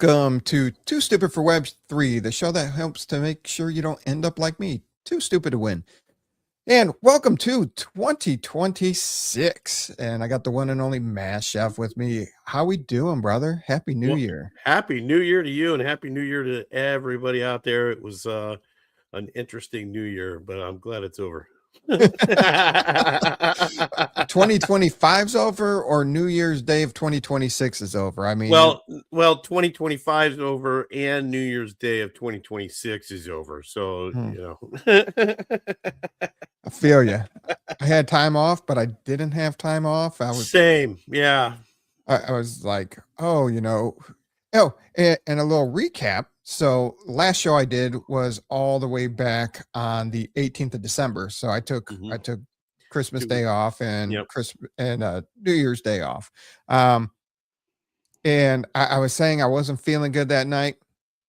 Welcome to Too Stupid for Web3, the show that helps to make sure you don't end up like me, too stupid to win. And welcome to 2026. And I got the one and only Mass Chef with me. How we doing, brother? Happy New Year. Happy New Year to you, and Happy New Year to everybody out there. It was an interesting New Year, but I'm glad it's over. 2025's over, or New Year's Day of 2026 is over? I mean, well, 2025 is over, and New Year's Day of 2026 is over. So I feel you. I had time off, but I didn't have time off. I was same, yeah. I was like, oh, and a little recap. So last show I did was all the way back on the 18th of December. So I took Christmas Day off and New Year's Day off. And I was saying I wasn't feeling good that night,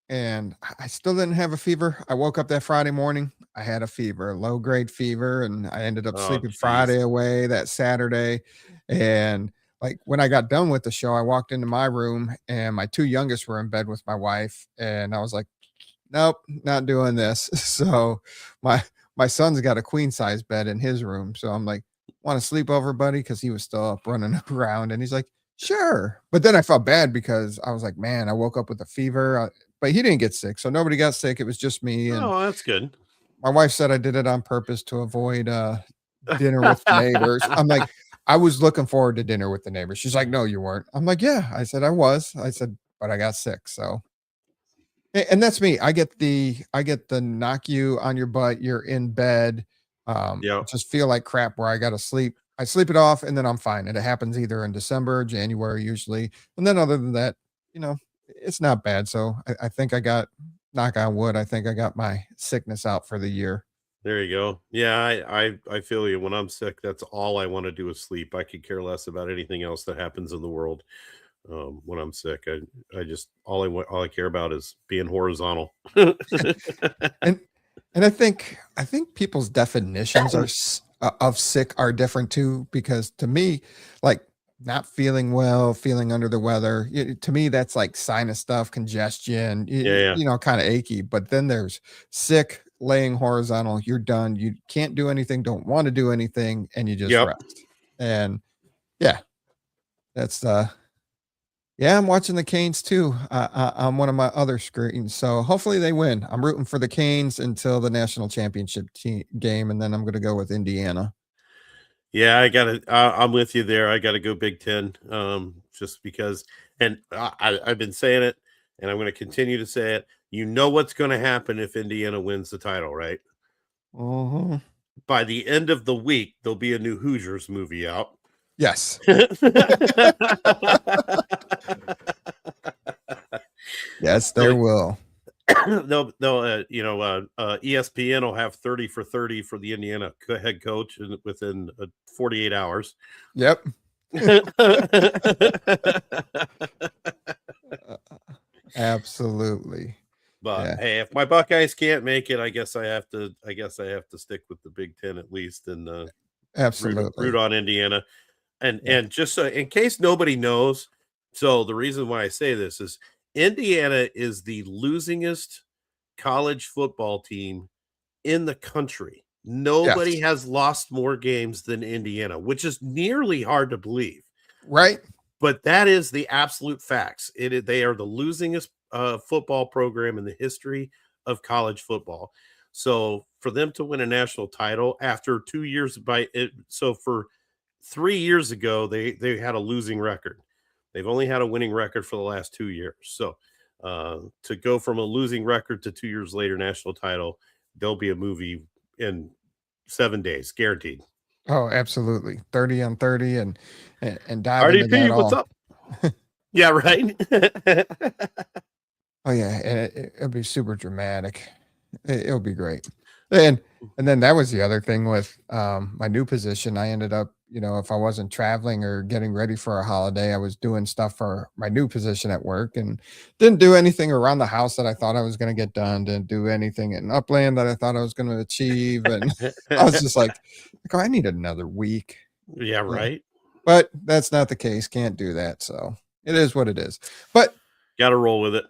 and I still didn't have a fever. I woke up that Friday morning. I had a fever, low-grade fever, and I ended up sleeping Friday away that Saturday. And like when I got done with the show, I walked into my room and my two youngest were in bed with my wife, and I was like, nope, not doing this. So my son's got a queen size bed in his room. So I'm like, want to sleep over, buddy? Because he was still up running around, and he's like, sure. But then I felt bad because I was like, man, I woke up with a fever, but he didn't get sick. So nobody got sick. It was just me. And that's good. My wife said I did it on purpose to avoid dinner with neighbors. I'm like, I was looking forward to dinner with the neighbors. She's like, no, you weren't. I'm like, yeah. I said, I was. I said, but I got sick. So, and that's me. I get the knock you on your butt. You're in bed. Just feel like crap where I got to sleep. I sleep it off and then I'm fine. And it happens either in December, January, usually. And then other than that, it's not bad. So I think I got, knock on wood, I think I got my sickness out for the year. There you go. Yeah, I feel you. When I'm sick, that's all I want to do is sleep. I could care less about anything else that happens in the world. When I'm sick, I just all I care about is being horizontal. and I think people's definitions of sick are different too, because to me, like not feeling well, feeling under the weather, to me that's like sinus stuff, congestion, kind of achy. But then there's sick, laying horizontal, you're done, you can't do anything, don't want to do anything, and you just rest. And that's I'm watching the Canes too on one of my other screens, so hopefully they win. I'm rooting for the Canes until the national championship game, and then I'm going to go with Indiana. Yeah, I'm with you there. I gotta go Big Ten, just because, and I've been saying it, and I'm going to continue to say it. You know what's going to happen if Indiana wins the title, right? By the end of the week, there'll be a new Hoosiers movie out. Yes. Yes, there will. They'll ESPN will have 30 for 30 for the Indiana head coach within 48 hours. Yep. Absolutely. But hey, if my Buckeyes can't make it, I guess I have to stick with the Big Ten at least, and absolutely root on Indiana. And just so in case nobody knows, so the reason why I say this is Indiana is the losingest college football team in the country. Nobody has lost more games than Indiana, which is nearly hard to believe. Right. But that is the absolute facts. They are the losingest football program in the history of college football. So for them to win a national title after 2 years for 3 years ago, they had a losing record. They've only had a winning record for the last 2 years. So to go from a losing record to 2 years later, national title, there'll be a movie in 7 days, guaranteed. Oh, absolutely. 30 on 30 and dive RDP, into that what's up? Yeah, right. Oh yeah, it'll be super dramatic. It'll be great. And then that was the other thing with my new position. I ended up, if I wasn't traveling or getting ready for a holiday, I was doing stuff for my new position at work and didn't do anything around the house that I thought I was going to get done. Didn't do anything in Upland that I thought I was going to achieve. And I was just like, I need another week. Yeah, right. But that's not the case. Can't do that. So it is what it is. But Got to roll with it.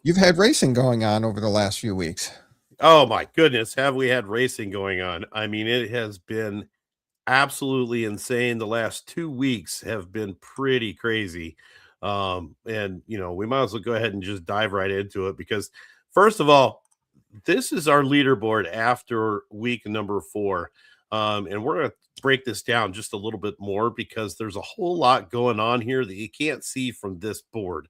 You've had racing going on over the last few weeks. Oh my goodness, have we had racing going on? I mean, it has been absolutely insane. The last 2 weeks have been pretty crazy. And we might as well go ahead and just dive right into it because first of all, this is our leaderboard after week number 4. And we're going to break this down just a little bit more because there's a whole lot going on here that you can't see from this board.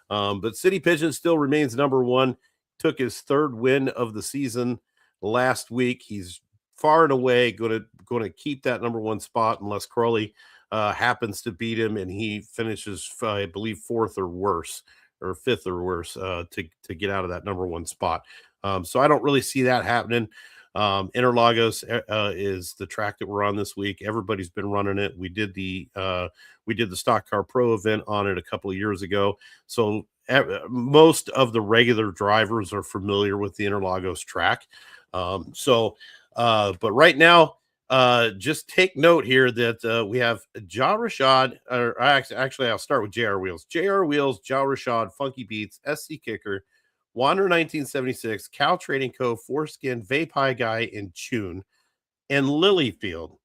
But City Pigeon still remains number 1. Took his 3rd win of the season last week. He's far and away going to keep that number 1 spot unless Crowley happens to beat him and he finishes, I believe, 4th or worse or 5th or worse to get out of that number 1 spot. So I don't really see that happening. Interlagos is the track that we're on this week. Everybody's been running it. We did the Stock Car Pro event on it a couple of years ago. So most of the regular drivers are familiar with the Interlagos track. But right now, just take note here that we have Ja Rashad, or actually, I'll start with JR Wheels. JR Wheels, Ja Rashad, Funky Beats, SC Kicker, Wander 1976, Cal Trading Co., Foreskin, Vape High Guy, and Tune, and Lilyfield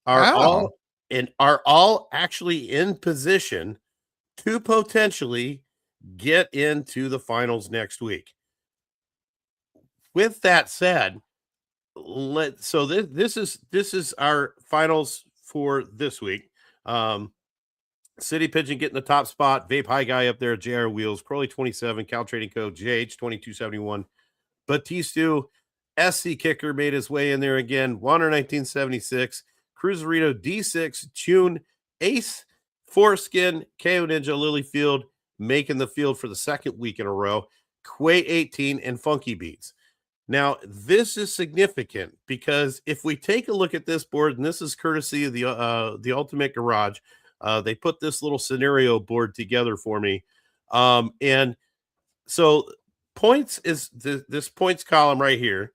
are all actually in position to potentially get into the finals next week. With that said, this is our finals for this week. City Pigeon getting the top spot, Vape High Guy up there, JR Wheels, Crowley 27, Cal Trading Co., JH 2271, Batistu, SC Kicker made his way in there again, Wander 1976, Cruiserito D6, Tune, Ace, Foreskin, KO Ninja, Lilyfield making the field for the 2nd week in a row, Quay 18, and Funky Beats. Now, this is significant because if we take a look at this board, and this is courtesy of the Ultimate Garage, they put this little scenario board together for me. And so points is this points column right here.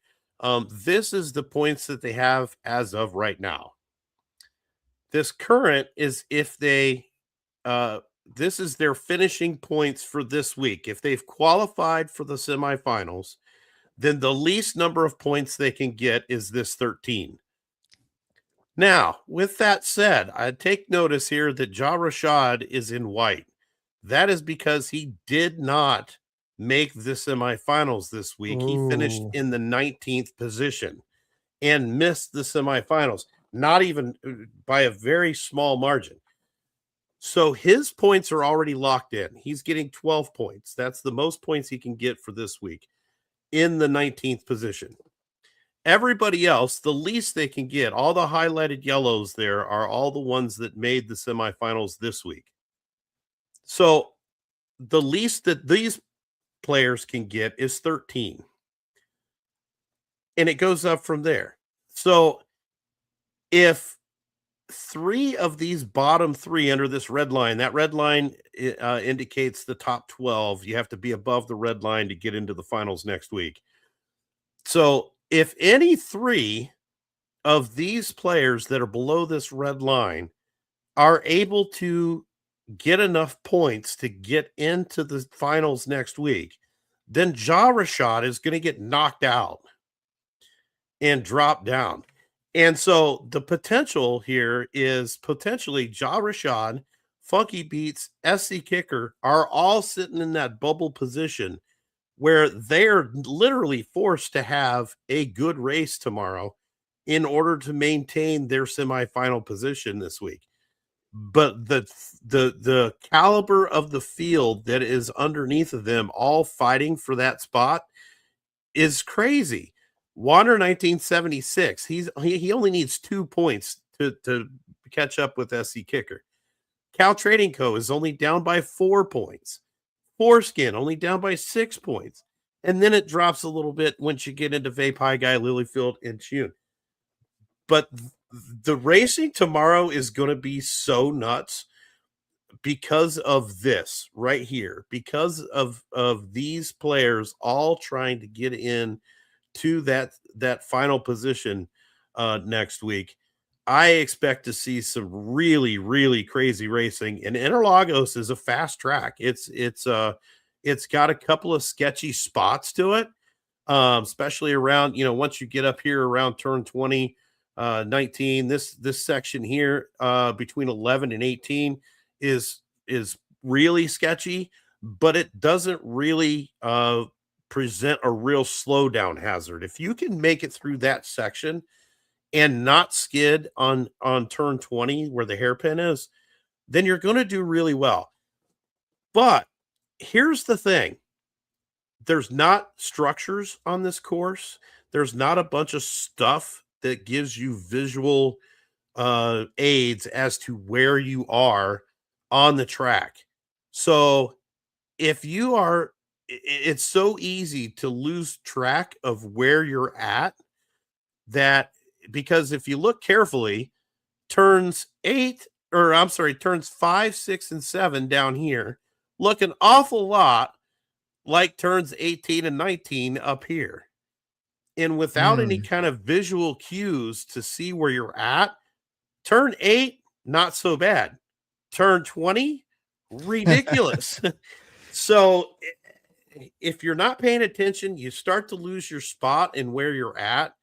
This is the points that they have as of right now. This current is if they, this is their finishing points for this week. If they've qualified for the semifinals, then the least number of points they can get is this 13. Now, with that said, I take notice here that Ja Rashad is in white. That is because he did not make the semifinals this week. He finished in the 19th position and missed the semifinals, not even by a very small margin. So his points are already locked in. He's getting 12 points. That's the most points he can get for this week in the 19th position. Everybody else, the least they can get, all the highlighted yellows there are all the ones that made the semifinals this week. So the least that these players can get is 13. And it goes up from there. So if 3 of these bottom 3 under this red line, that red line indicates the top 12. You have to be above the red line to get into the finals next week. So if any 3 of these players that are below this red line are able to get enough points to get into the finals next week, then Ja Rashad is going to get knocked out and drop down. And so the potential here is potentially Ja Rashad, Funky Beats, SC Kicker are all sitting in that bubble position where they're literally forced to have a good race tomorrow in order to maintain their semifinal position this week. But the caliber of the field that is underneath of them all fighting for that spot is crazy. Wander 1976, he only needs 2 points to catch up with SC Kicker. Cal Trading Co. is only down by 4 points. Foreskin only down by 6 points. And then it drops a little bit once you get into Vape High Guy, Lilyfield, and Tune. But the racing tomorrow is going to be so nuts because of this right here, because of these players all trying to get in to that final position next week. I expect to see some really, really crazy racing. And Interlagos is a fast track. It's got a couple of sketchy spots to it, especially around, once you get up here around turn 20, 19. This section here, between 11 and 18 is really sketchy, but it doesn't really present a real slowdown hazard. If you can make it through that section and not skid on turn 20 where the hairpin is, then you're going to do really well. But here's the thing. There's not structures on this course. There's not a bunch of stuff that gives you visual aids as to where you are on the track. So if you are, it's so easy to lose track of where you're at, that because if you look carefully, turns 5, 6, and 7 down here look an awful lot like turns 18 and 19 up here. And without any kind of visual cues to see where you're at, turn 8, not so bad. Turn 20, ridiculous. So if you're not paying attention, you start to lose your spot and where you're at.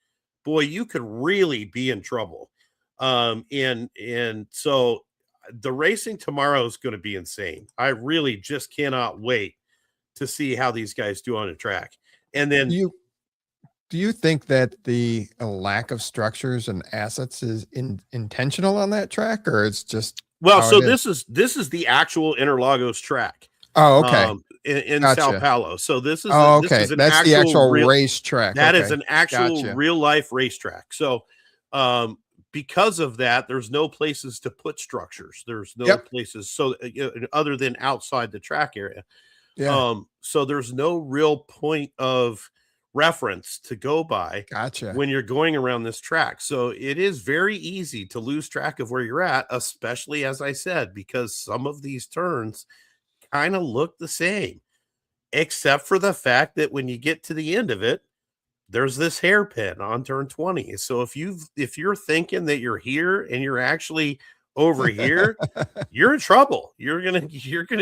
Boy, you could really be in trouble. And so the racing tomorrow is going to be insane. I really just cannot wait to see how these guys do on a track. And then do you think that the lack of structures and assets is intentional on that track, or it's just so this is the actual Interlagos track. Oh, okay. In Gotcha. Sao Paulo. So this is okay. This is That's the actual racetrack. That is an actual real life racetrack. So because of that, there's no places to put structures. There's no places so other than outside the track area. Yeah. So there's no real point of reference to go by when you're going around this track. So it is very easy to lose track of where you're at, especially, as I said, because some of these turns kind of look the same, except for the fact that when you get to the end of it, there's this hairpin on turn 20. So if you're thinking that you're here and you're actually over here, you're in trouble. You're gonna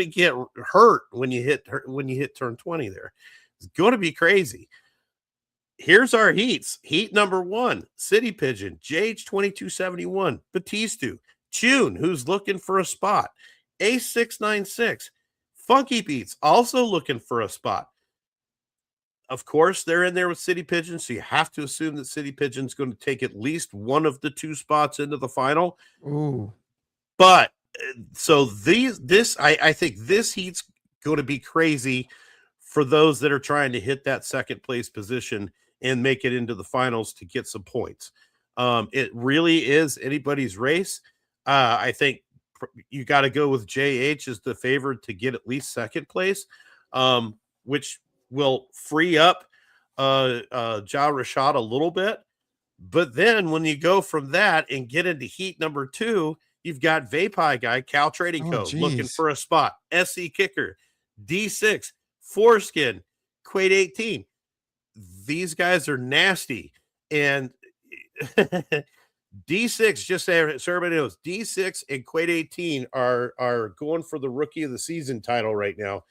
get hurt when you hit turn 20 there. It's going to be crazy. Here's our heats. Heat number 1, City Pigeon, JH2271, Batistu, Tune, who's looking for a spot, A696, Funky Beats, also looking for a spot. Of course, they're in there with City Pigeon, so you have to assume that City Pigeon's going to take at least one of the 2 spots into the final. Ooh. But so I think this heat's going to be crazy for those that are trying to hit that second place position and make it into the finals to get some points. It really is anybody's race. I think you got to go with JH as the favorite to get at least second place, which will free up Ja Rashad a little bit. But then when you go from that and get into heat number 2, you've got Vapai guy, Cal Trading Co. looking for a spot. SC Kicker, D6, Foreskin, Quaid 18. These guys are nasty. And D6, just so everybody knows, D6 and Quaid 18 are going for the rookie of the season title right now.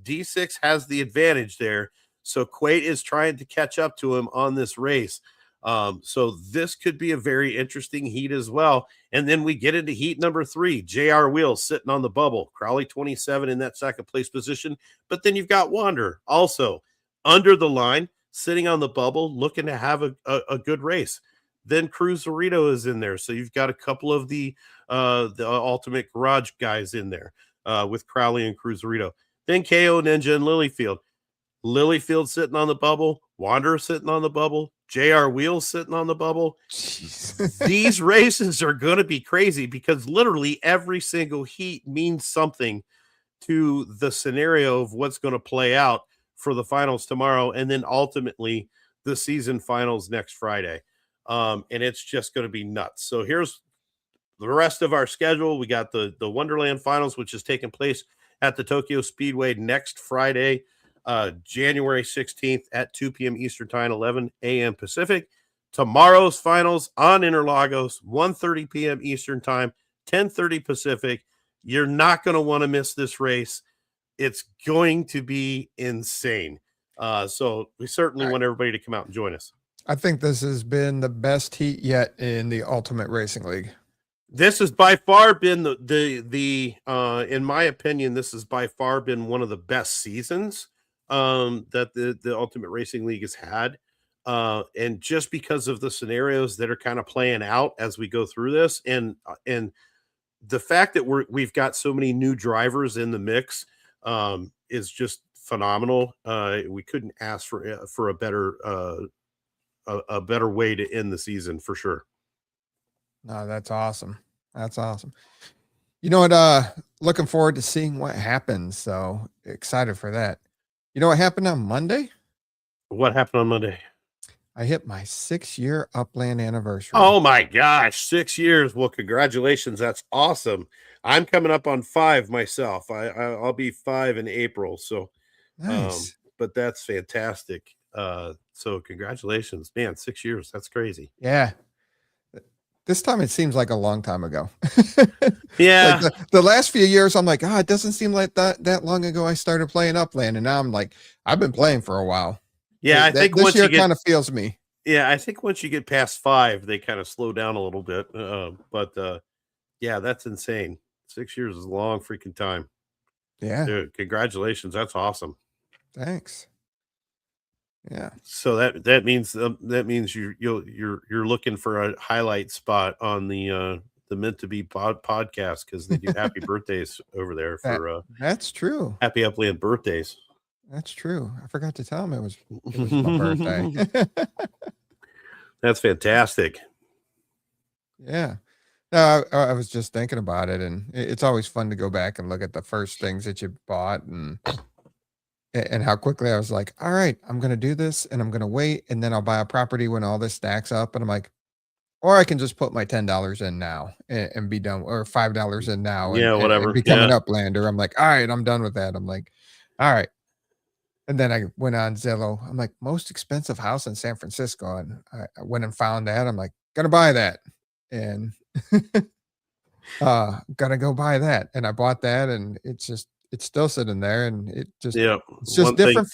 D6 has the advantage there. So Quaid is trying to catch up to him on this race. So this could be a very interesting heat as well. And then we get into heat number 3, JR Wheels sitting on the bubble, Crowley 27 in that second place position. But then you've got Wander also under the line, sitting on the bubble, looking to have a good race. Then Cruz Zorito is in there. So you've got a couple of the ultimate garage guys in there with Crowley and Cruz Zorito. Then KO Ninja and Lilyfield. Lilyfield sitting on the bubble, Wanderer sitting on the bubble, JR Wheels sitting on the bubble. These races are going to be crazy because literally every single heat means something to the scenario of what's going to play out for the finals tomorrow, and then ultimately the season finals next Friday. And it's just going to be nuts. So here's the rest of our schedule. We got the Wonderland finals, which is taking place at the Tokyo Speedway next Friday, January 16th at 2 p.m. Eastern Time, 11 a.m. Pacific. tomorrow's finals on Interlagos, 1:30 p.m. Eastern time, 10:30 Pacific. You're not going to want to miss this race. It's going to be insane. So we certainly want everybody to come out and join us. I think this has been the best heat yet in the Ultimate Racing League. This has by far been the in my opinion, this has by far been one of the best seasons that the Ultimate Racing League has had. And just because of the scenarios that are kind of playing out as we go through this, and the fact that we've got so many new drivers in the mix is just phenomenal. We couldn't ask for a better way to end the season for sure. No, that's awesome. That's awesome. You know what? Looking forward to seeing what happens. So excited for that. You know what happened on Monday? What happened on Monday? I hit my 6-year Upland anniversary. Oh my gosh, 6 years. Well, congratulations. That's awesome. I'm coming up on 5 myself. I'll be 5 in April. So nice. But that's fantastic. So congratulations, man. 6 years. That's crazy. Yeah. This time it seems like a long time ago. Yeah. Like the last few years, I'm like, it doesn't seem like that long ago I started playing Upland. And now I'm like, I've been playing for a while. Yeah, I think this year kind of feels me. Yeah, I think once you get past 5, they kind of slow down a little bit. But yeah, that's insane. 6 years is a long freaking time. Yeah. Dude, congratulations. That's awesome. Thanks. Yeah. So that means you're looking for a highlight spot on the Meant to Be podcast, because they do happy birthdays over there for that's true. Happy Upland birthdays. That's true. I forgot to tell him it was my birthday. That's fantastic. Yeah. No, I was just thinking about it, and it's always fun to go back and look at the first things that you bought and how quickly I was like, all right, I'm going to do this and I'm going to wait. And then I'll buy a property when all this stacks up. And I'm like, or I can just put my $10 in now and be done, or $5 in now and become an Uplander. I'm like, all right, I'm done with that. I'm like, all right. And then I went on Zillow. I'm like, most expensive house in San Francisco. And I went and found that. I'm like, gonna buy that. And gonna go buy that. And I bought that, and it's still sitting there, and it's just different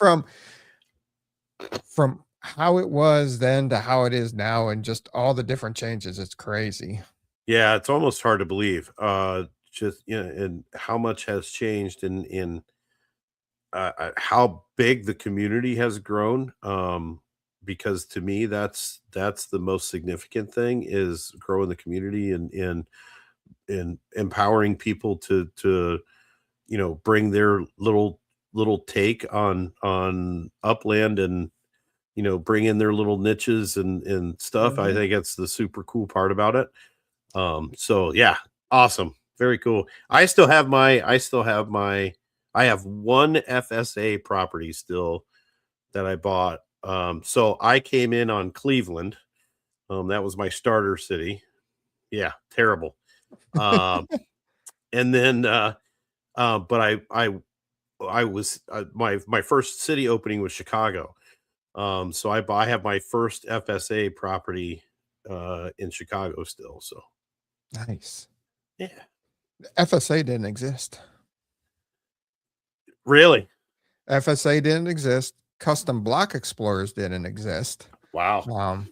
from how it was then to how it is now, and just all the different changes. It's crazy. Yeah, it's almost hard to believe. And how much has changed in how big the community has grown. Because to me, that's the most significant thing, is growing the community and empowering people to bring their little take on Upland, and bring in their little niches and stuff. Mm-hmm. I think that's the super cool part about it. So yeah, awesome, very cool. I have one FSA property still that I bought. So I came in on Cleveland. That was my starter city. Yeah, terrible. And then but I was my first city opening was Chicago. So I have my first FSA property in Chicago still. So nice. Yeah. FSA didn't exist. Really? FSA didn't exist. Custom block explorers didn't exist. Wow.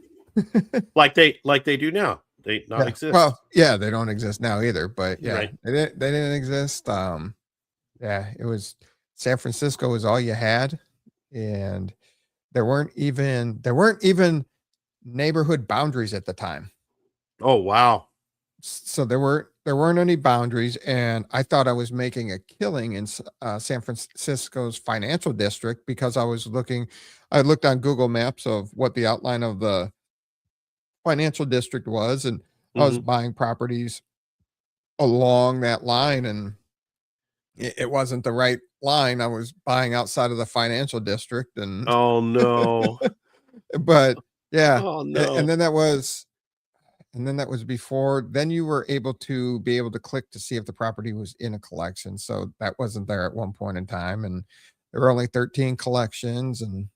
like they do now. They not exist. Well, yeah, they don't exist now either, but yeah, right. they didn't exist. Yeah, it was San Francisco was all you had, and there weren't even neighborhood boundaries at the time. Oh, wow. So there weren't any boundaries, and I thought I was making a killing in San Francisco's financial district, because I looked on Google Maps of what the outline of the financial district was, and I was buying properties along that line, and it wasn't the right line. I was buying outside of the financial district, and oh no. But yeah, oh no. And then that was before. Then you were able to click to see if the property was in a collection. So that wasn't there at one point in time, and there were only 13 collections, and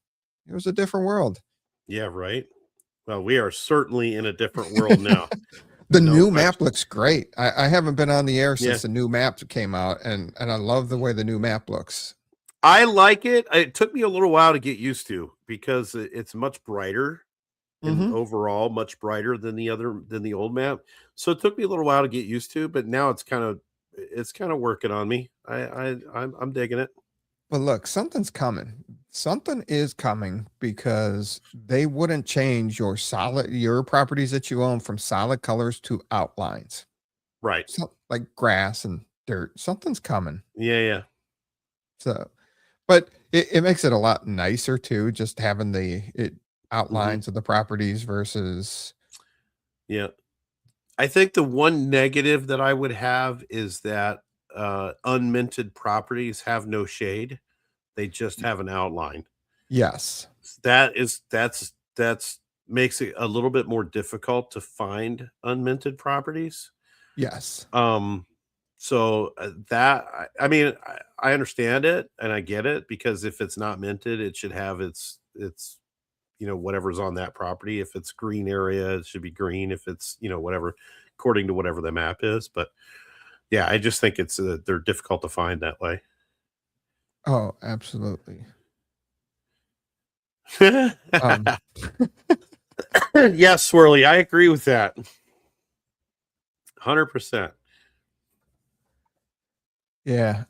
it was a different world. Yeah, right. Well, we are certainly in a different world now. The No new map question. looks great. I haven't been on the air Yeah. since the new map came out, and I love the way the new map looks. I like it. It took me a little while to get used to because it's much brighter and Mm-hmm. overall much brighter than the old map. So it took me a little while to get used to, but now it's kind of working on me. I'm digging it. But look, something's coming. Something is coming because they wouldn't change your properties that you own from solid colors to outlines. Right. So, like grass and dirt. Something's coming. Yeah, yeah. So, but it makes it a lot nicer too, just having the Hmm. outlines of the properties versus Yeah. I think the one negative that I would have is that unminted properties have no shade. They just have an outline. yes. That's makes it a little bit more difficult to find unminted properties. Yes. Um, so that I mean, I understand it and I get it because if it's not minted, it should have its whatever's on that property. If it's green area, it should be green. If it's whatever, according to whatever the map is. But yeah, I just think it's they're difficult to find that way. Oh, absolutely. Yeah, Um, Swirly, I agree with that. 100%. yeah.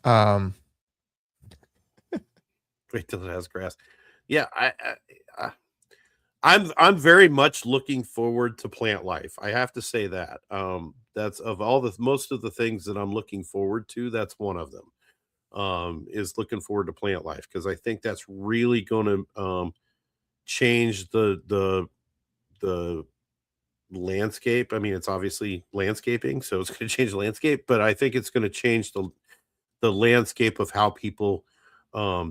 Wait till it has grass. Yeah, I I'm very much looking forward to plant life. I have to say that. That's of all the most of the things that I'm looking forward to, that's one of them. Is looking forward to plant life because I think that's really going to change the landscape. I mean, it's obviously landscaping, so it's going to change the landscape, but I think it's going to change the landscape of how people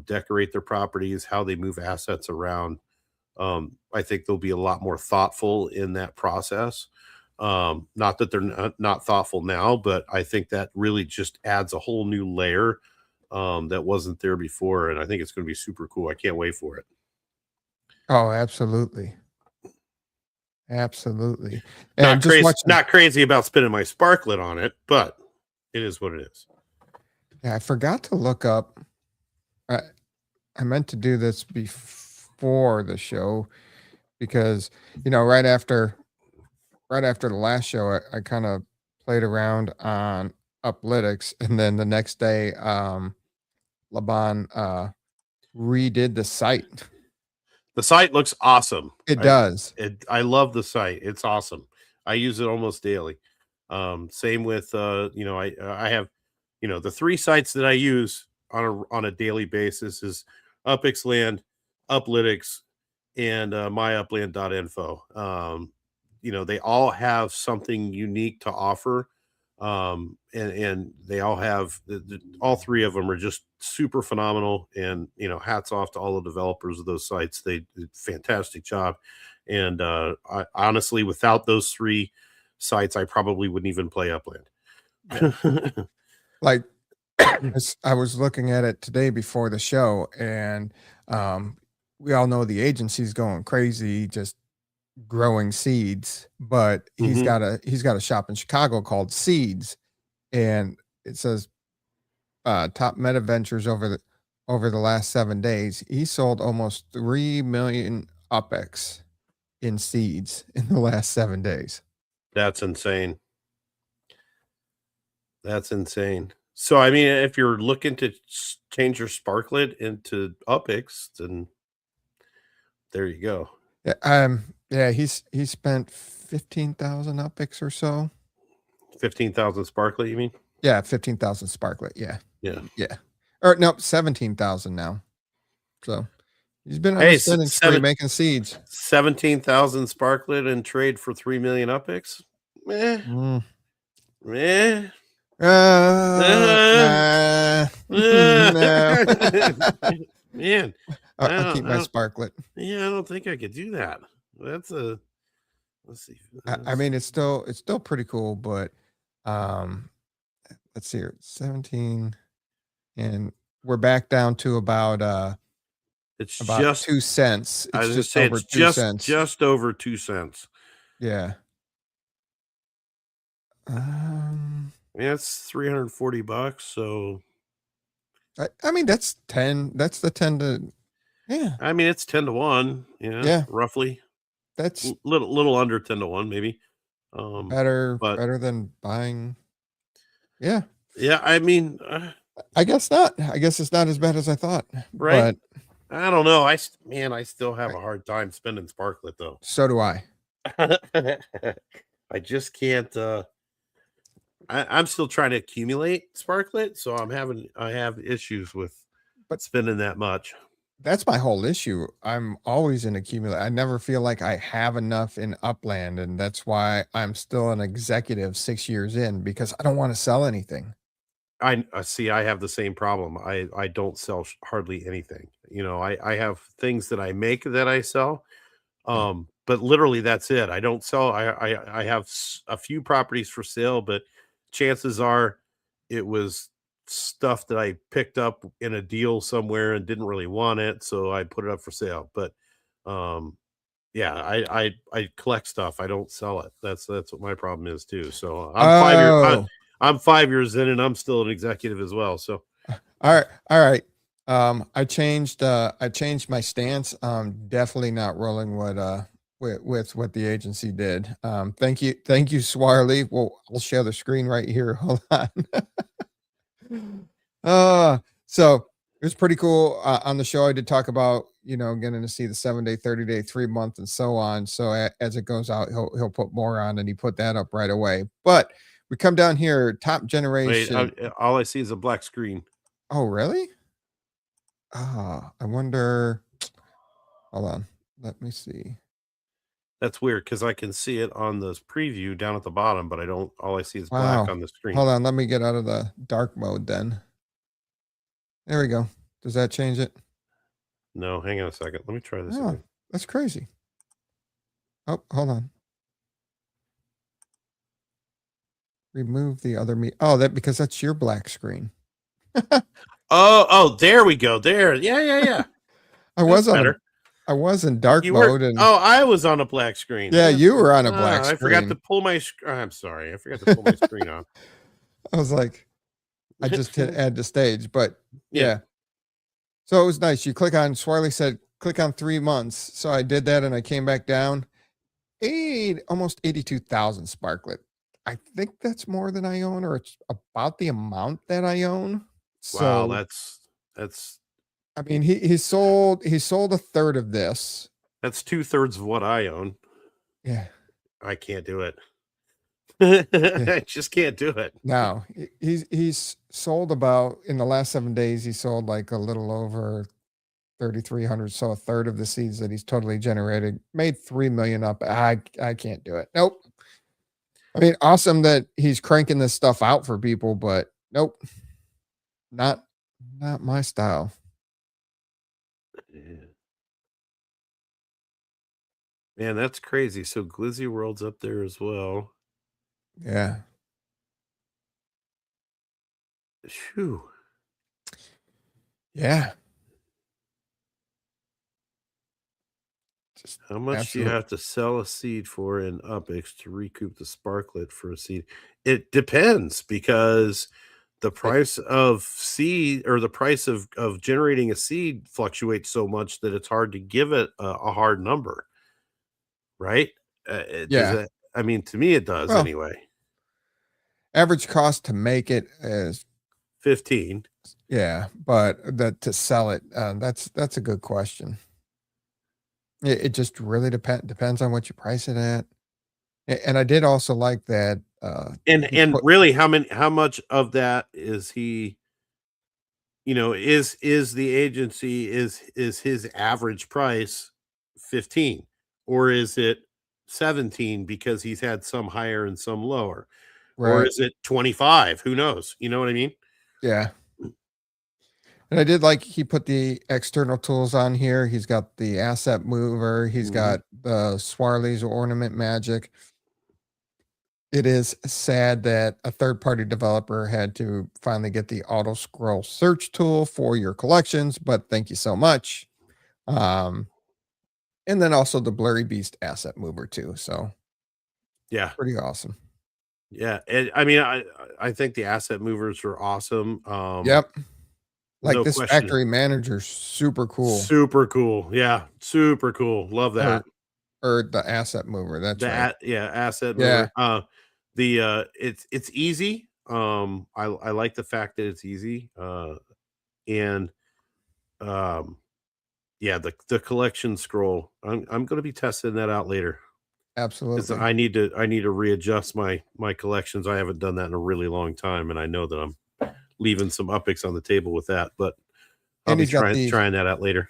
decorate their properties, how they move assets around. I think they'll be a lot more thoughtful in that process. Not that they're not thoughtful now, but I think that really just adds a whole new layer that wasn't there before, and I think it's going to be super cool. I can't wait for it. Oh, absolutely. Absolutely. And just watching, Not crazy about spinning my sparklet on it, but it is what it is. yeah, I forgot to look up. I, I meant to do this before the show because, right after the last show, I kind of played around on Uplytics, and then the next day, Laban redid the site. The site looks awesome. It does. I love the site. It's awesome. I use it almost daily. Same with I have the three sites that I use on a daily basis is UpXLand, Uplytics, and myupland.info. They all have something unique to offer. And they all have all three of them are just super phenomenal. And hats off to all the developers of those sites. They did a fantastic job. And I honestly, without those three sites, I probably wouldn't even play Upland. Yeah. Like I was looking at it today before the show, and um, we all know the agency's going crazy, just growing seeds. But Hmm. he's got a shop in Chicago called Seeds, and it says top meta ventures over the last 7 days. He sold almost 3 million UpX in seeds in the last 7 days. That's insane. That's insane. So, I mean, if you're looking to change your Sparklet into UpX, then there you go. Yeah, yeah, he spent 15,000 UpX or so. 15,000 Sparklet, you mean? Yeah, 15,000 Sparklet. Yeah. Yeah. Yeah. Or nope, 17,000 now. So he's been on a Hey, spending spree making seeds. 17,000 Sparklet and trade for 3 million UpX? Meh, Mm. meh, uh, Nah. No. uh. Man, I'll keep my Sparklet. yeah, I don't think I could do that. That's a let's see. I mean, it's still pretty cool, but um, let's see here, 17, and we're back down to about It's about just 2 cents. I It's was gonna just say over it's 2 cents. just over 2 cents. Yeah. Um, Yeah, it's $340. So I mean, that's the 10 to, yeah, I mean, it's 10 to 1. Yeah, yeah, roughly. that's Little under 10 to 1, maybe. Um, but better than buying. Yeah, yeah, I mean, I guess not. I guess it's not as bad as I thought, right? but I don't know. Man, I still have I, a hard time spending Sparklet though. so do I. I just can't. I'm still trying to accumulate Sparklet, so I have issues with But spending that much. that's my whole issue. I'm always in accumulate. I never feel like I have enough in Upland, and that's why I'm still an executive 6 years in because I don't want to sell anything. I see. I have the same problem. I don't sell hardly anything. I have things that I make that I sell. Yeah. But literally that's it. I don't sell. I have a few properties for sale, but chances are it was stuff that I picked up in a deal somewhere and didn't really want it, so I put it up for sale. But um, yeah, I collect stuff. I don't sell it. That's what my problem is too. So Oh, I'm 5 years in, and I'm still an executive as well. So all right. All right. I changed my stance. Definitely not rolling with what the agency did. Thank you, Swarley. Well, I'll share the screen right here. Hold on. Uh, so it was pretty cool. On the show, I did talk about, getting to see the 7-day, 30-day, 3 month, and so on. So as it goes out, he'll put more on, and he put that up right away. But we come down here, top wait, generation. all I see is a black screen. Oh, really? Ah, I wonder. Hold on. Let me see. That's weird because I can see it on the preview down at the bottom, but I don't. All I see is black Wow. on the screen. Hold on. Let me get out of the dark mode then. There we go. Does that change it? No, hang on a second. Let me try this Oh, again. that's crazy. Oh, hold on. Remove the other me. Oh, that because that's your black screen. Oh, there we go. There, yeah. I That's was on a better. I was in dark You were. mode and Oh, I was on a black screen. yeah, you were on a black I forgot to screen. pull my. I'm sorry. I forgot to pull my screen on. I was like, I just hit add to stage, but Yeah. yeah. So it was nice. You click on Swarley said click on 3 months. So I did that and I came back down. Almost 82,000 Sparklet. I think that's more than I own, or it's about the amount that I own. Wow. So That's I mean he sold a third of this. that's 2/3 of what I own. Yeah. I can't do it. Yeah. I just can't do it. Now he's sold about in the last 7 days, he sold like a little over 3,300. So a third of the seeds that he's totally generated made 3 million up. I can't do it. Nope. I mean, awesome that he's cranking this stuff out for people, but nope, not not my style. Yeah. Man, that's crazy. So Glizzy World's up there as well. Yeah. Phew. Yeah. Just How much do you absolute. have to sell a seed for in UpX to recoup the Sparklet for a seed? It depends because the It, price of seed or the price of generating a seed fluctuates so much that it's hard to give it a hard number, right? Does yeah. that? I mean, to me, it does Well, anyway. average cost to make it is 15. yeah, but that to sell it, that's a good question. It just really depends on what you price it at. And I did also like that he And put really, how much of that is he? Is the agency is his average price 15, or is it 17 because he's had some higher and some lower, or right. is it 25? Who knows? You know what I mean? Yeah. And I did like he put the external tools on here. He's got the asset mover. He's Mhm. got the Swarley's ornament magic. It is sad that a third party developer had to finally get the auto scroll search tool for your collections, but thank you so much. Um, and then also the Blurry Beast asset mover too. So Yeah. pretty awesome. Yeah. And I mean, I think the asset movers are awesome. Yep. Like No this question. factory manager, super cool. Super cool. Yeah. Super cool. Love that. Or the asset mover. That's right. Asset Yeah, mover. It's easy. I like the fact that it's easy. And yeah, the collection scroll. I'm going to be testing that out later because absolutely. I need to readjust my collections. I haven't done that in a really long time, and I know that I'm leaving some upicks on the table with that. But I'll And be trying that out later.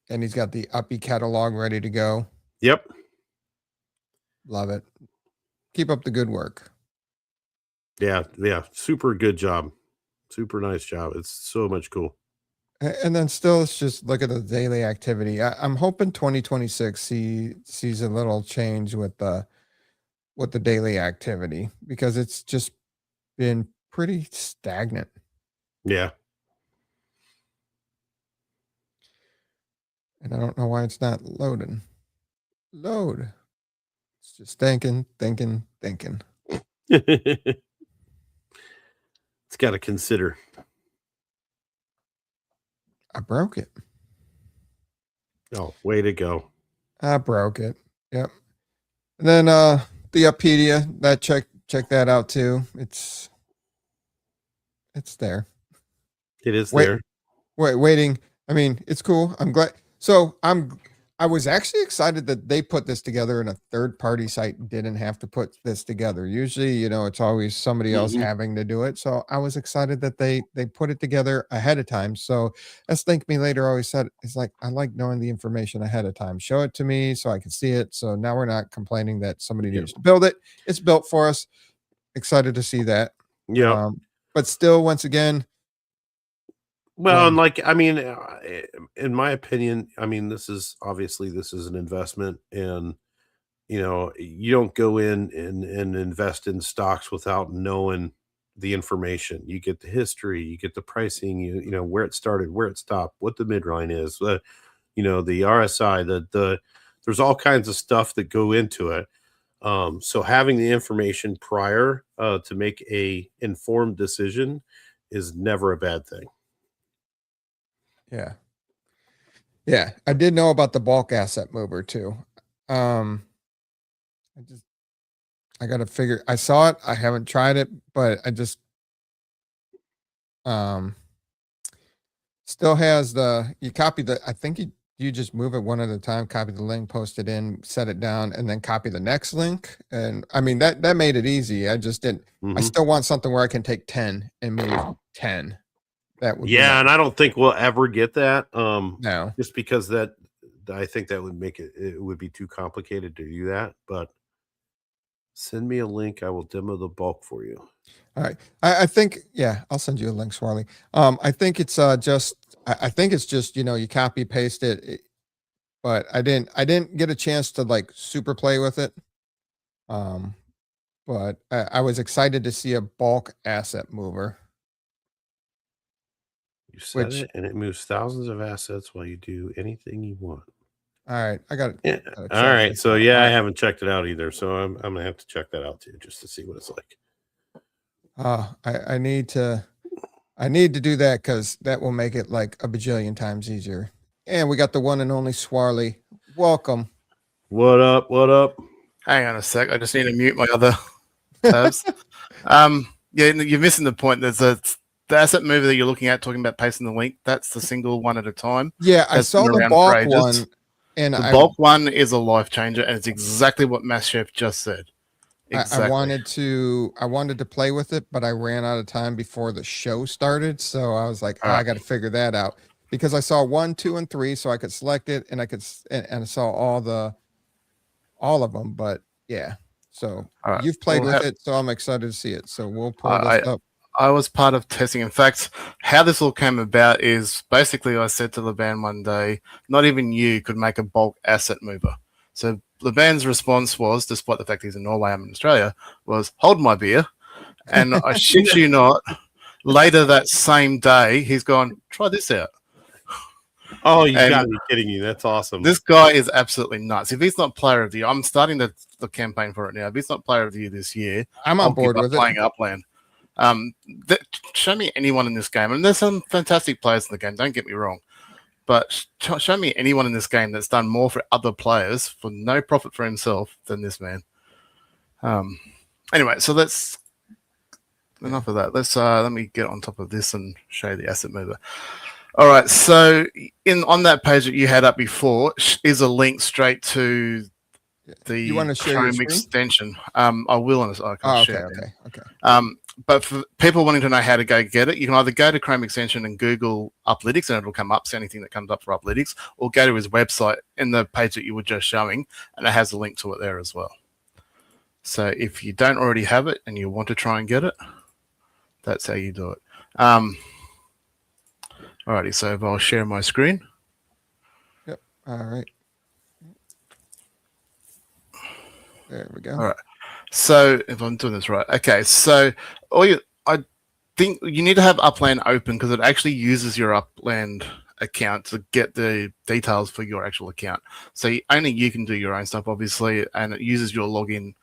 he's got the Uppy catalog ready to go. Yep. Love it. Keep up the good work. Yeah. Yeah. Super good job. Super nice job. It's so much cool. And then still, let's just look at the daily activity. I'm hoping 2026 sees a little change with the daily activity because it's just been pretty stagnant. Yeah. And I don't know why it's not loading. Load. It's just thinking. It's got to consider. I broke it. Oh, way to go. I broke it. Yep. And then the Uppedia, that check that out too. It's there. It is there. Waiting. I mean, it's cool. I'm glad. So I was actually excited that they put this together and a third party site didn't have to put this together. Usually, it's always somebody else Mhm. having to do it. So I was excited that they put it together ahead of time. So as Think Me Later always said, it's like I like knowing the information ahead of time. Show it to me so I can see it. So now we're not complaining that somebody Yeah. needs to build it. It's built for us. Excited to see that. Yeah. But still, once again, Well, and like, I mean, in my opinion, I mean, this is an investment, and you don't go in and invest in stocks without knowing the information. You get the history, you get the pricing, you know where it started, where it stopped, what the midline is, the RSI, the there's all kinds of stuff that go into it. So having the information prior to make a informed decision is never a bad thing. yeah. Yeah, I did know about the bulk asset mover too. Um, I just I gotta figure. I saw it. I haven't tried it, but I just um still has you copy the. I think you just move it one at a time. Copy the link, post it in, set it down, and then copy the next link. And I mean that made it easy. I just didn't. I Hmm. still want something where I can take 10 and move 10. That would be Yeah, nice. and I don't think we'll ever get that. No. Just because that I think that would make it would be too complicated to do that. But send me a link. I will demo the bulk for you. All right. I think, yeah, I'll send you a link, Swarley. I think it's I think it's just, you copy paste it, but I didn't get a chance to like super play with it. Um, but I was excited to see a bulk asset mover, You set which, it, and it moves thousands of assets while you do anything you want. all right, Yeah. gotta All check right. this So out. yeah, All I right. haven't checked it out either. So I'm gonna have to check that out too, just to see what it's like. I need to do that because that will make it like a bajillion times easier. And we got the one and only Swarley. Welcome. What up? What up? Hang on a sec. I just need to mute my other tabs. Yeah, you're missing the point. The asset mover that you're looking at, talking about pasting the link. That's the single one at a time. Yeah, I That's saw been the around for bulk ages. one, and The bulk one is a life changer, and it's exactly what Mass Chef just said. Exactly. I wanted to play with it, but I ran out of time before the show started. So I was like, I got to figure that out because I saw 1, 2, and 3, so I could select it and and I saw all of them. But yeah, so you've played with it, so I'm excited to see it. So we'll pull this up. I was part of testing. In fact, how this all came about is basically I said to LeBan one day, not even you could make a bulk asset mover. So LeBan's response was, despite the fact he's in Norway, I'm in Australia, was hold my beer. And I shit you not, later that same day, he's gone, try this out. Oh, you And got to be kidding me. That's awesome. this guy is absolutely nuts. If he's not player of the year, I'm starting the campaign for it now. If he's not player of the year this year, I'm on board with playing it. Upland. Show me anyone in this game, and there's some fantastic players in the game. Don't get me wrong, but show me anyone in this game that's done more for other players for no profit for himself than this man. Anyway, so let's enough of that. Let me get on top of this and show you the asset mover. All right, so on that page that you had up before is a link straight to the You want to share your Chrome screen? extension. I will, and I can share. Okay. But for people wanting to know how to go get it, you can either go to Chrome extension and Google Uplytics, and it'll come up, see anything that comes up for Uplytics, or go to his website in the page that you were just showing, and it has a link to it there as well. So if you don't already have it and you want to try and get it, that's how you do it. Alrighty, so if I'll share my screen. Yep. All right. There we go. All right. So if I'm doing this right, okay. So I think you need to have Upland open because it actually uses your Upland account to get the details for your actual account. So only you can do your own stuff, obviously, and it uses your login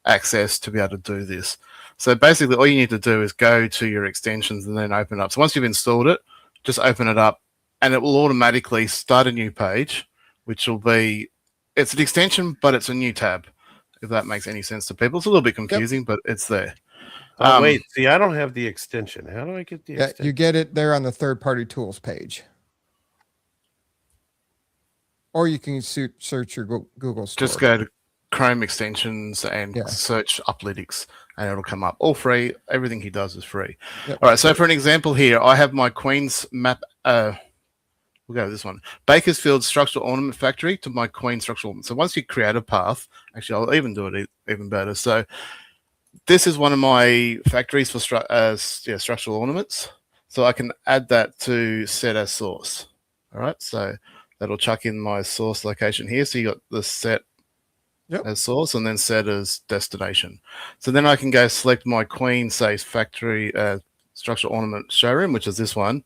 access to be able to do this. So basically, all you need to do is go to your extensions and then open up. So once you've installed it, just open it up, and it will automatically start a new page, which will be it's an extension, but it's a new tab. If that makes any sense to people, it's a little bit confusing, but it's there. Wait, see, I don't have the extension. How do I get the extension? You get it there on the third-party tools page. Or you can search your Google store. Just go to Chrome extensions and search Uplytics, and it'll come up. All free. Everything he does is free. Yep. All right, so for an example here, I have my Queen's map. We'll go with this one. Bakersfield Structural Ornament Factory to my Queen Structural Ornament. So once you create a path, actually, I'll even do it even better. So this is one of my factories for structural ornaments. So I can add that to set as source. All right, so that'll chuck in my source location here. So you got the set as source and then set as destination. So then I can go select my Queen, say, factory structural ornament showroom, which is this one,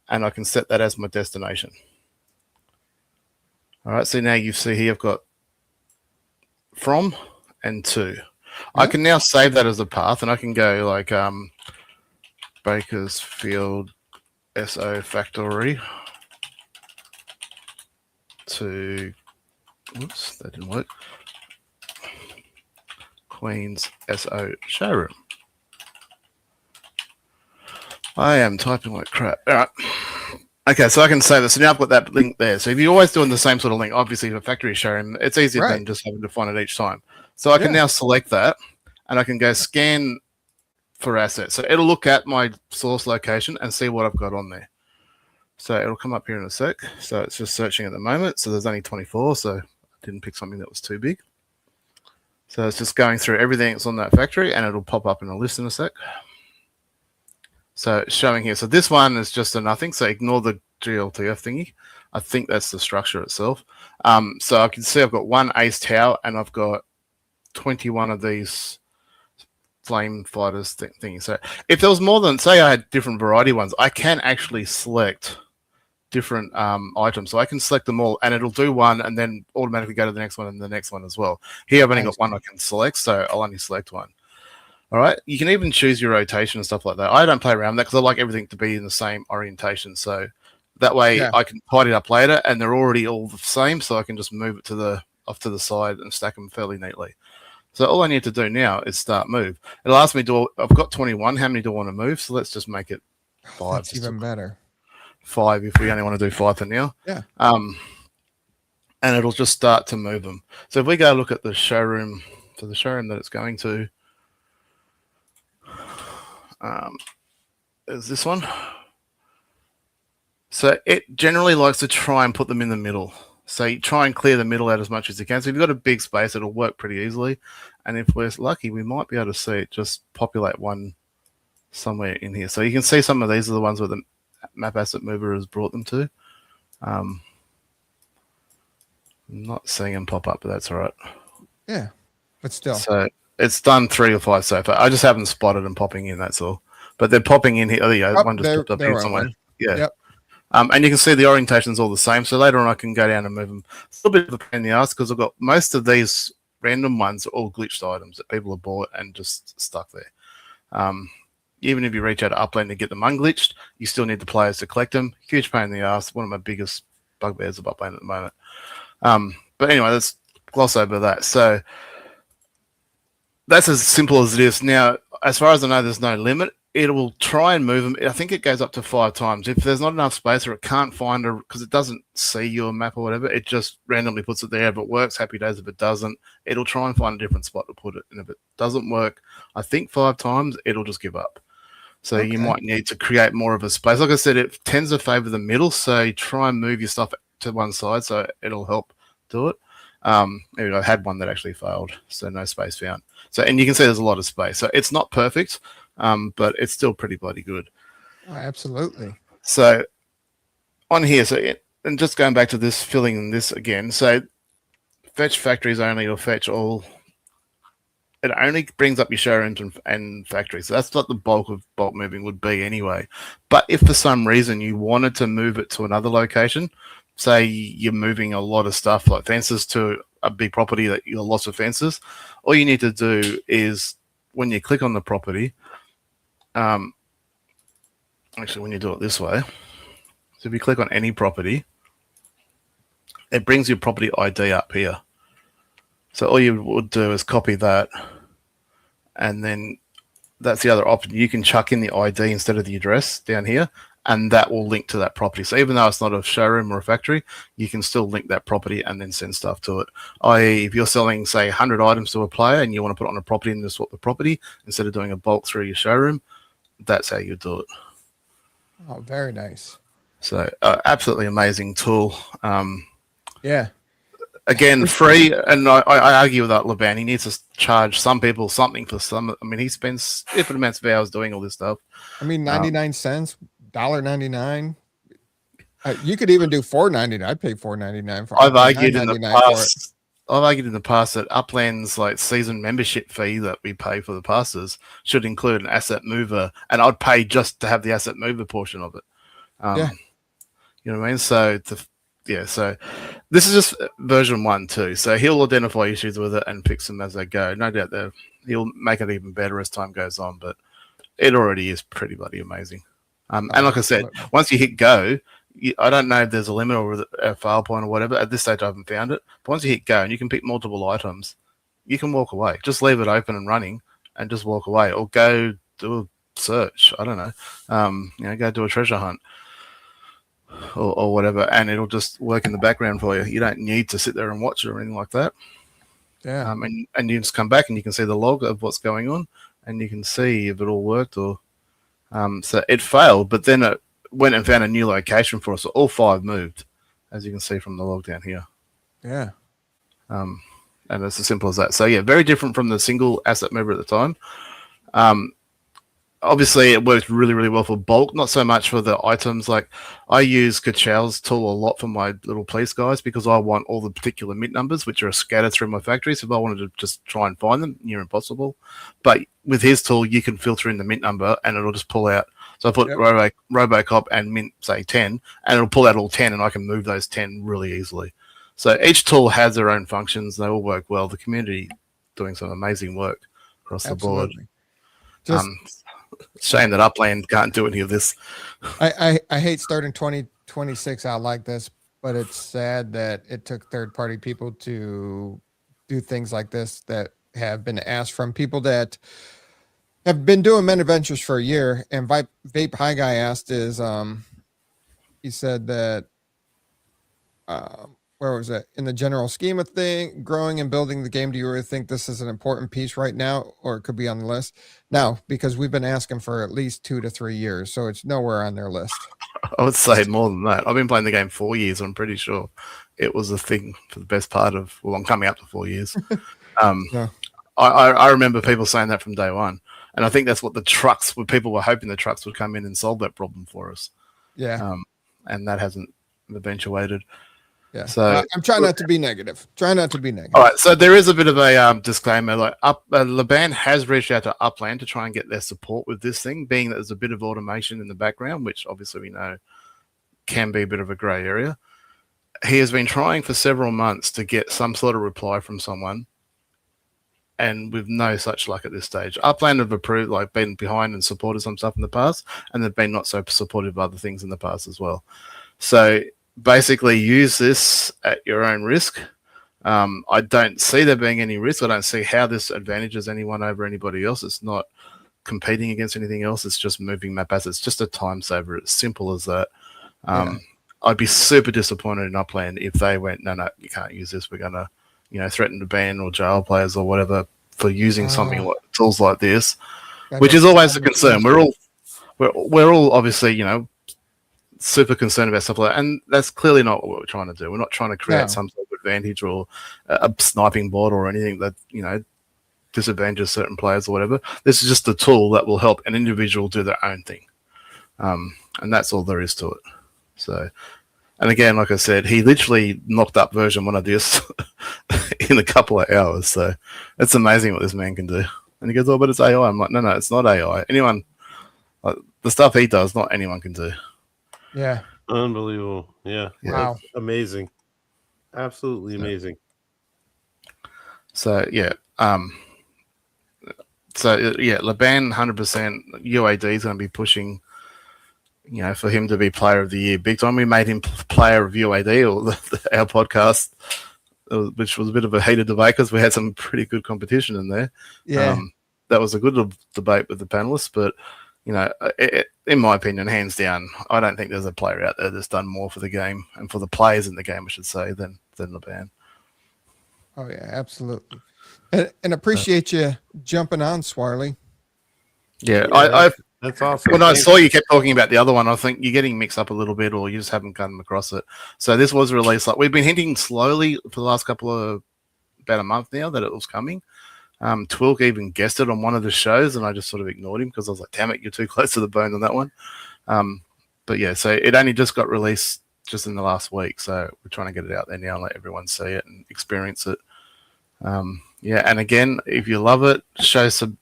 and I can set that as my destination. All right, so now you see here I've got from and to. I can now save that as a path, and I can go like Bakersfield SO Factory to, oops, that didn't work, Queen's SO Showroom. I am typing like crap. All right. Okay, so I can save this. So now I've got that link there. So if you're always doing the same sort of link, obviously for factory showroom, it's easier than just having to find it each time. So I can now select that, and I can go scan for assets. So it'll look at my source location and see what I've got on there. So it'll come up here in a sec. So it's just searching at the moment. So there's only 24, so I didn't pick something that was too big. So it's just going through everything that's on that factory, and it'll pop up in a list in a sec. So it's showing here. So this one is just a nothing. So ignore the GLTF thingy. I think that's the structure itself. So I can see I've got one ace tower, and I've got 21 of these flame fighters thingy. So if there was more than, say I had different variety ones, I can actually select different items. So I can select them all, and it'll do one and then automatically go to the next one and the next one as well. Here I've only got one I can select, so I'll only select one. All right. You can even choose your rotation and stuff like that. I don't play around with that because I like everything to be in the same orientation. So that way I can tidy it up later, and they're already all the same. So I can just move it off to the side and stack them fairly neatly. So all I need to do now is start move. It'll ask me, I've got 21. How many do I want to move? So let's just make it 5. That's even better. 5 if we only want to do 5 for now. Yeah. And it'll just start to move them. So if we go look at the showroom, so the showroom that it's going to, is this one. So it generally likes to try and put them in the middle. So you try and clear the middle out as much as you can. So if you've got a big space, it'll work pretty easily. And if we're lucky, we might be able to see it just populate one somewhere in here. So you can see some of these are the ones where the map asset mover has brought them to. I'm not seeing them pop up, but that's all right. Yeah, but still. So it's done 3 or 5 so far. I just haven't spotted them popping in, that's all. But they're popping in here. Oh, yeah, one just popped up here somewhere. Yeah. Yep. And you can see the orientation's all the same. So later on, I can go down and move them. It's a little bit of a pain in the ass because I've got most of these random ones are all glitched items that people have bought and just stuck there. Even if you reach out to Upland to get them unglitched, you still need the players to collect them. Huge pain in the ass. One of my biggest bugbears of Upland at the moment. But anyway, let's gloss over that. So that's as simple as it is. Now, as far as I know, there's no limit. It will try and move them. I think it goes up to 5 times. If there's not enough space or it can't find a, because it doesn't see your map or whatever, it just randomly puts it there. If it works, happy days. If it doesn't, it'll try and find a different spot to put it. And if it doesn't work, I think 5 times, it'll just give up. So you might need to create more of a space. Like I said, it tends to favor the middle. So you try and move your stuff to one side so it'll help do it. I had one that actually failed, so no space found. So, and you can see there's a lot of space. So it's not perfect, but it's still pretty bloody good. Oh, absolutely. So on here, and just going back to this, filling this again. So fetch factories only or fetch all. It only brings up your showrooms and factories. So that's what the bulk of bulk moving would be anyway. But if for some reason you wanted to move it to another location, say you're moving a lot of stuff like fences to a big property that you're lots of fences, all you need to do is when you click on the property, actually when you do it this way, so if you click on any property, it brings your property ID up here. So all you would do is copy that, and then that's the other option. You can chuck in the ID instead of the address down here, and that will link to that property. So even though it's not a showroom or a factory, you can still link that property and then send stuff to it. I.e., if you're selling, say, 100 items to a player and you want to put it on a property and just swap the property instead of doing a bulk through your showroom, that's how you do it. Oh, very nice. So absolutely amazing tool. Yeah. Again, free, and I argue with that Laban. He needs to charge some people something for some. I mean, he spends infinite amounts of hours doing all this stuff. I mean, 99 cents, $1.99. You could even do $4.99. I'd pay $4.99 for. I've argued in the past. I've argued in the past that Upland's like season membership fee that we pay for the passes should include an asset mover, and I'd pay just to have the asset mover portion of it. Yeah. You know what I mean? So so this is just version 1 too. So he'll identify issues with it and fix them as they go. No doubt that he'll make it even better as time goes on, but it already is pretty bloody amazing. And like I said, once you hit go, I don't know if there's a limit or a fail point or whatever. At this stage, I haven't found it. But once you hit go and you can pick multiple items, you can walk away. Just leave it open and running and just walk away, or go do a search. I don't know. Go do a treasure hunt. Or whatever, and it'll just work in the background for you. You don't need to sit there and watch it or anything like that. Yeah. And you just come back and you can see the log of what's going on, and you can see if it all worked or. So it failed, but then it went and found a new location for us. So all 5 moved, as you can see from the log down here. Yeah. And it's as simple as that. So yeah, very different from the single asset mover at the time. Obviously, it works really, really well for bulk, not so much for the items. Like, I use Kachel's tool a lot for my little police guys because I want all the particular mint numbers, which are scattered through my factories. If I wanted to just try and find them, near impossible. But with his tool, you can filter in the mint number and it'll just pull out. So I put Robocop and mint, say 10, and it'll pull out all 10, and I can move those 10 really easily. So each tool has their own functions. They all work well. The community doing some amazing work across the board. Shame that Upland can't do any of this. I hate starting 2026 out like this, but it's sad that it took third-party people to do things like this that have been asked from people that have been doing Men Adventures for a year. And Vape High Guy asked he said that where was it? In the general scheme of thing, growing and building the game, do you really think this is an important piece right now, or it could be on the list? No, because we've been asking for at least 2 to 3 years, so it's nowhere on their list. I would say more than that. I've been playing the game 4 years. I'm pretty sure it was a thing for the best part of, well, I'm coming up to 4 years. Yeah. I remember people saying that from day one. And I think that's what people were hoping the trucks would come in and solve that problem for us. Yeah. And that hasn't eventuated. Yeah. So I'm trying not to be negative. All right. So there is a bit of a disclaimer. Like Laban has reached out to Upland to try and get their support with this thing, being that there's a bit of automation in the background, which obviously we know can be a bit of a grey area. He has been trying for several months to get some sort of reply from someone, and with no such luck at this stage. Upland have approved, like, been behind and supported some stuff in the past, and they've been not so supportive of other things in the past as well. So basically, use this at your own risk. I don't see there being any risk. I don't see how this advantages anyone over anybody else. It's not competing against anything else. It's just moving map assets. It's just a time saver. It's simple as that. I'd be super disappointed in Upland if they went, no, you can't use this. We're going to, threaten to ban or jail players or whatever for using something like tools like this, which is always a concern. We're all obviously, super concerned about stuff like that, and that's clearly not what we're trying to do. We're not trying to create some sort of advantage or a sniping bot or anything that disadvantages certain players or whatever. This is just a tool that will help an individual do their own thing, and that's all there is to it. So, and again, like I said, he literally knocked up version 1 of this in a couple of hours. So it's amazing what this man can do. And he goes, "Oh, but it's AI." I'm like, no, it's not AI. Anyone, the stuff he does, not anyone can do. Yeah. Unbelievable. Yeah. Wow. That's amazing. Absolutely amazing. So yeah. Laban 100% UAD is going to be pushing, for him to be player of the year big time. We made him player of UAD, or our podcast, which was a bit of a heated debate because we had some pretty good competition in there. Yeah. That was a good debate with the panelists, but in my opinion, hands down, I don't think there's a player out there that's done more for the game and for the players in the game, I should say, than Laban. Oh yeah, absolutely. And appreciate you jumping on, Swarley. Yeah, that's awesome. When I saw you kept talking about the other one, I think you're getting mixed up a little bit, or you just haven't come across it. So this was released, like, we've been hinting slowly for the last about a month now that it was coming. Twilk even guessed it on one of the shows, and I just sort of ignored him because I was like, damn it, you're too close to the bone on that one. But yeah, so it only just got released just in the last week, so we're trying to get it out there now and let everyone see it and experience it. And again, if you love it, show some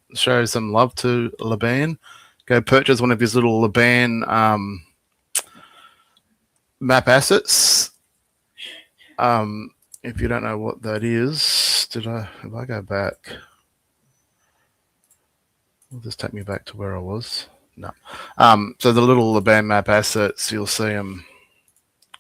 love to Laban. Go purchase one of his little Laban map assets. If you don't know what that is, if I go back, will this take me back to where I was? No. So the little Laban map assets, you'll see them.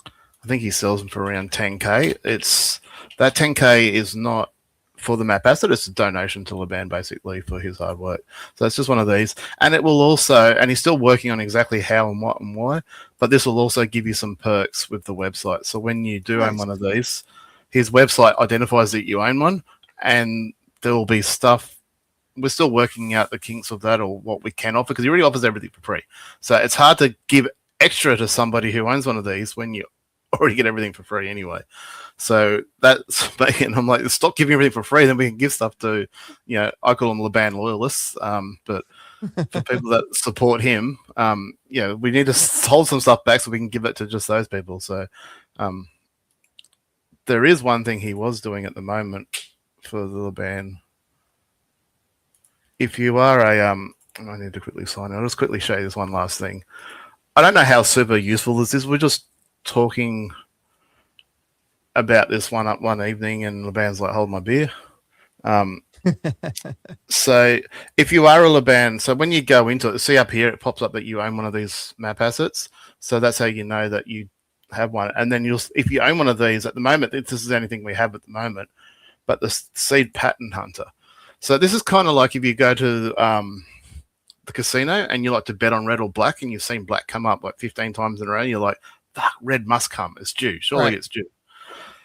I think he sells them for around 10K. That 10K is not for the map asset. It's a donation to Laban basically for his hard work. So it's just one of these, and it will also, and he's still working on exactly how and what and why, but this will also give you some perks with the website. So when you do own one of these, his website identifies that you own one, and there will be stuff. We're still working out the kinks of that, or what we can offer, because he already offers everything for free. So it's hard to give extra to somebody who owns one of these when you already get everything for free anyway. So that's making, I'm like, stop giving everything for free, then we can give stuff to, I call them Laban loyalists, but for people that support him, we need to hold some stuff back so we can give it to just those people. So there is one thing he was doing at the moment for the Laban. If you are I need to quickly sign in. I'll just quickly show you this one last thing. I don't know how super useful this is. We're just talking about this one evening, and Laban's like, hold my beer. So if you are a Laban, so when you go into it, see up here, it pops up that you own one of these map assets. So that's how you know that you have one. And then if you own one of these at the moment, this is anything we have at the moment, but the Seed Pattern Hunter. So this is kind of like if you go to the casino and you like to bet on red or black, and you've seen black come up like 15 times in a row, you're like, fuck, red must come. It's due. Surely it's due.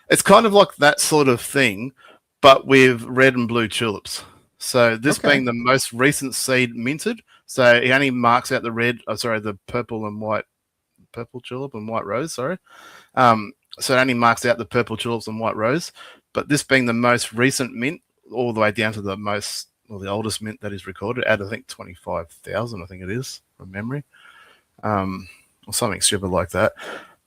It's kind of like that sort of thing, but with red and blue tulips. So this being the most recent seed minted, so he only marks out the purple and white, purple tulip and white rose, So it only marks out the purple tulips and white rose, but this being the most recent mint, all the way down to the oldest mint that is recorded at, I think, 25,000, I think it is, from memory, or something stupid like that.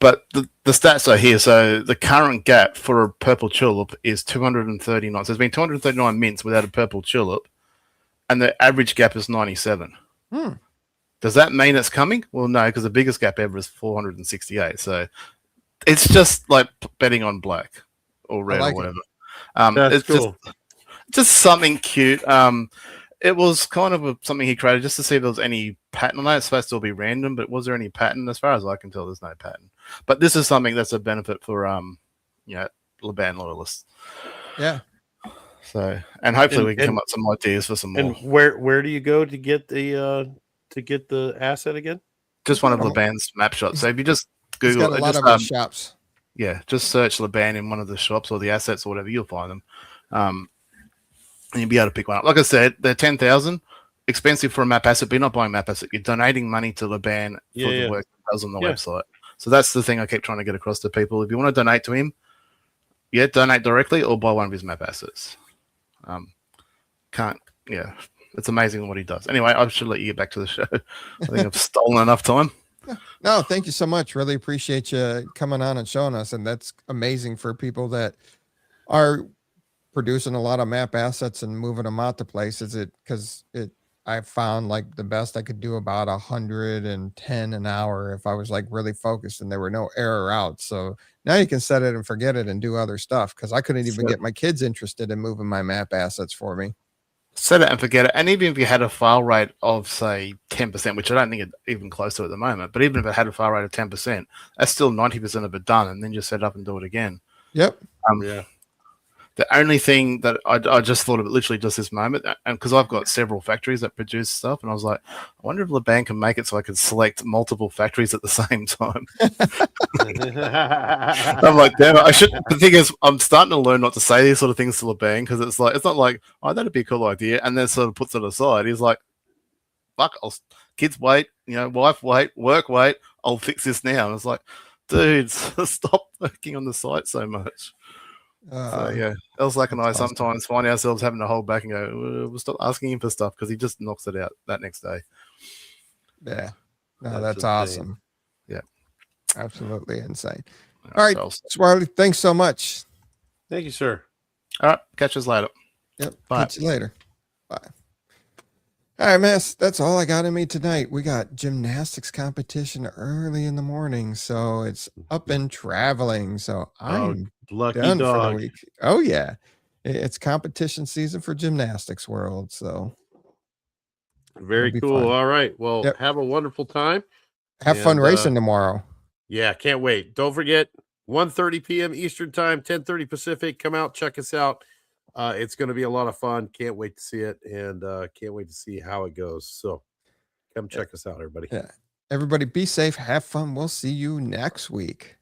But the stats are here. So the current gap for a purple tulip is 239. So there's been 239 mints without a purple tulip, and the average gap is 97. Does that mean it's coming? Well, no, because the biggest gap ever is 468. So it's just like betting on black or red or whatever. That's It's cool. just something cute. It was kind of something he created just to see if there was any pattern on that. It's supposed to be random, but was there any pattern? As far as I can tell, there's no pattern. But this is something that's a benefit for Laban loyalists. Yeah. So, and hopefully we can come up with some ideas for some more. And where do you go to get the asset again? Just one of Laban's map shops. So if you just Google, he's got a lot of shops. Yeah, just search Laban in one of the shops or the assets or whatever, you'll find them. And you'll be able to pick one up. Like I said, they're 10,000, expensive for a map asset, but you're not buying map asset. You're donating money to Laban for the work he does on the website. So that's the thing I keep trying to get across to people. If you want to donate to him, donate directly or buy one of his map assets. It's amazing what he does. Anyway, I should let you get back to the show. I think I've stolen enough time. No, thank you so much. Really appreciate you coming on and showing us. And that's amazing for people that are producing a lot of map assets and moving them out to places. I found like the best I could do about 110 an hour if I was like really focused and there were no error outs. So now you can set it and forget it and do other stuff, because I couldn't even get my kids interested in moving my map assets for me. Set it and forget it. And even if you had a fail rate of, say, 10%, which I don't think it's even close to at the moment, but even if it had a fail rate of 10%, that's still 90% of it done, and then just set up and do it again. Yep. The only thing that I just thought of it literally just this moment, and because I've got several factories that produce stuff, and I was like, I wonder if Laban can make it so I can select multiple factories at the same time. I'm like, damn it, I should. The thing is, I'm starting to learn not to say these sort of things to Laban, because it's not like, oh, that'd be a cool idea, and then sort of puts it aside. He's like, fuck, kids wait, wife wait, work wait, I'll fix this now. And it's like, dude, stop working on the site so much. Elslak and I sometimes find ourselves having to hold back and go, we'll stop asking him for stuff, because he just knocks it out that next day. Yeah. No, that's awesome. Yeah. Absolutely insane. All right, Swarley, thanks so much. Thank you, sir. All right, catch us later. Yep. Bye. Catch you later. Bye. All right, Mass, that's all I got in me tonight. We got gymnastics competition early in the morning, so it's up and traveling. So I'm lucky done dog for the week. Oh yeah, it's competition season for gymnastics world. So very cool. Fun. All right, well, have a wonderful time. Have fun racing tomorrow. Yeah, can't wait. Don't forget, 1:30 p.m. Eastern time, 10:30 Pacific. Come out, check us out. It's going to be a lot of fun. Can't wait to see it, and can't wait to see how it goes. So come check us out, everybody. Yeah. Everybody be safe. Have fun. We'll see you next week.